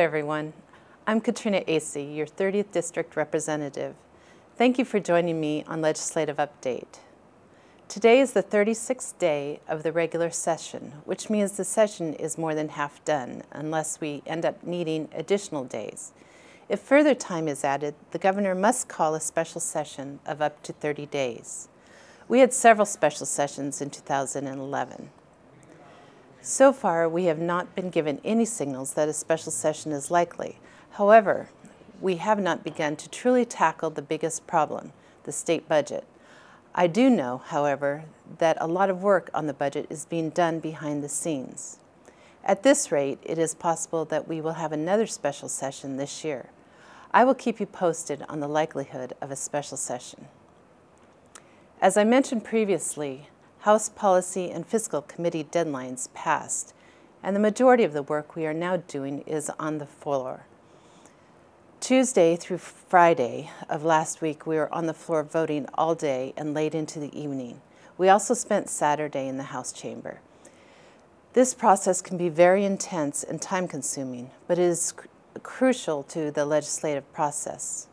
everyone. I'm Katrina Asay, your 30th District Representative. Thank you for joining me on Legislative Update. Today is the 36th day of the regular session, which means the session is more than half done, unless we end up needing additional days. If further time is added, the governor must call a special session of up to 30 days. We had several special sessions in 2011. So far, we have not been given any signals that a special session is likely. However, we have not begun to truly tackle the biggest problem, the state budget. I do know, however, that a lot of work on the budget is being done behind the scenes. At this rate, it is possible that we will have another special session this year. I will keep you posted on the likelihood of a special session. As I mentioned previously, House Policy and Fiscal Committee deadlines passed, and the majority of the work we are now doing is on the floor. Tuesday through Friday of last week, we were on the floor voting all day and late into the evening. We also spent Saturday in the House chamber. This process can be very intense and time-consuming, but it is crucial to the legislative process.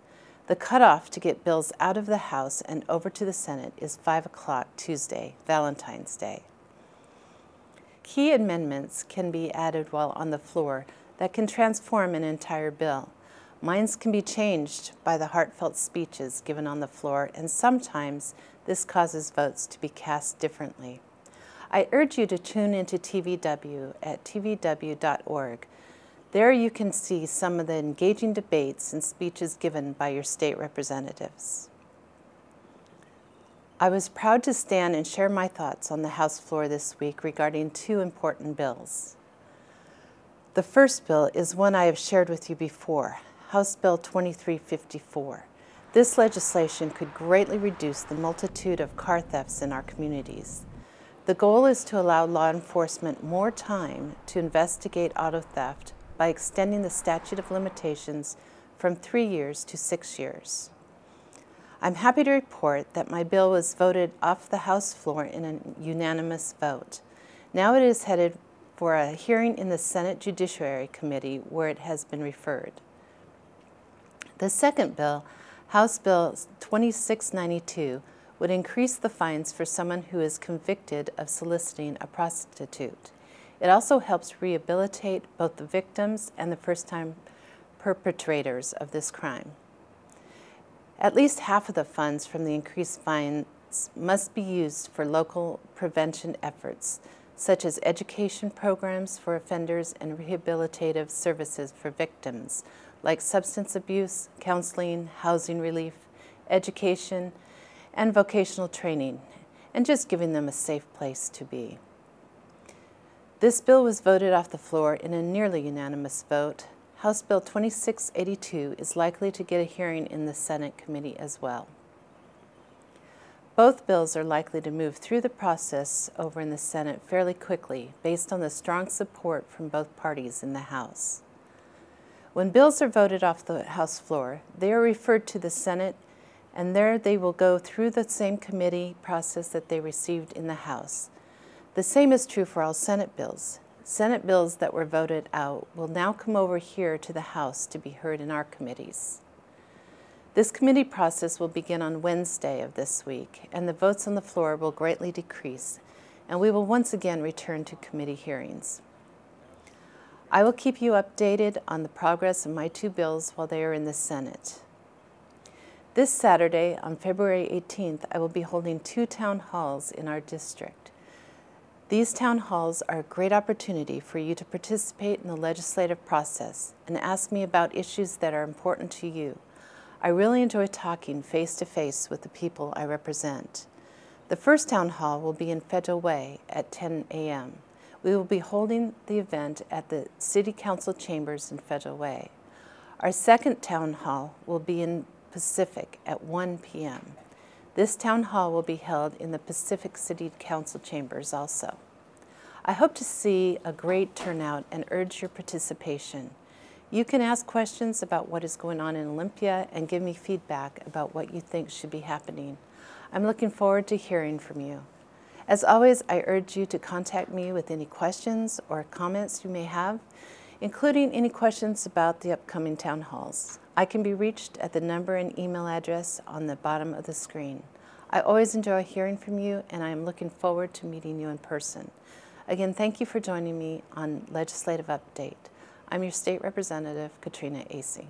The cutoff to get bills out of the House and over to the Senate is 5 o'clock Tuesday, Valentine's Day. Key amendments can be added while on the floor that can transform an entire bill. Minds can be changed by the heartfelt speeches given on the floor, and sometimes this causes votes to be cast differently. I urge you to tune into TVW at tvw.org. There you can see some of the engaging debates and speeches given by your state representatives. I was proud to stand and share my thoughts on the House floor this week regarding two important bills. The first bill is one I have shared with you before, House Bill 2354. This legislation could greatly reduce the multitude of car thefts in our communities. The goal is to allow law enforcement more time to investigate auto theft by extending the statute of limitations from 3 years to 6 years. I'm happy to report that my bill was voted off the House floor in a unanimous vote. Now it is headed for a hearing in the Senate Judiciary Committee, where it has been referred. The second bill, House Bill 2692, would increase the fines for someone who is convicted of soliciting a prostitute. It also helps rehabilitate both the victims and the first-time perpetrators of this crime. At least half of the funds from the increased fines must be used for local prevention efforts, such as education programs for offenders and rehabilitative services for victims, like substance abuse, counseling, housing relief, education, and vocational training, and just giving them a safe place to be. This bill was voted off the floor in a nearly unanimous vote. House Bill 2682 is likely to get a hearing in the Senate committee as well. Both bills are likely to move through the process over in the Senate fairly quickly, based on the strong support from both parties in the House. When bills are voted off the House floor, they are referred to the Senate, and there they will go through the same committee process that they received in the House. The same is true for all Senate bills. Senate bills that were voted out will now come over here to the House to be heard in our committees. This committee process will begin on Wednesday of this week, and the votes on the floor will greatly decrease, and we will once again return to committee hearings. I will keep you updated on the progress of my two bills while they are in the Senate. This Saturday, on February 18th, I will be holding 2 town halls in our district. These town halls are a great opportunity for you to participate in the legislative process and ask me about issues that are important to you. I really enjoy talking face-to-face with the people I represent. The first town hall will be in Federal Way at 10 a.m. We will be holding the event at the City Council Chambers in Federal Way. Our second town hall will be in Pacific at 1 p.m. This town hall will be held in the Pacific City Council Chambers also. I hope to see a great turnout and urge your participation. You can ask questions about what is going on in Olympia and give me feedback about what you think should be happening. I'm looking forward to hearing from you. As always, I urge you to contact me with any questions or comments you may have. including any questions about the upcoming town halls. I can be reached at the number and email address on the bottom of the screen. I always enjoy hearing from you, and I am looking forward to meeting you in person. Again, thank you for joining me on Legislative Update. I'm your State Representative, Katrina Asay.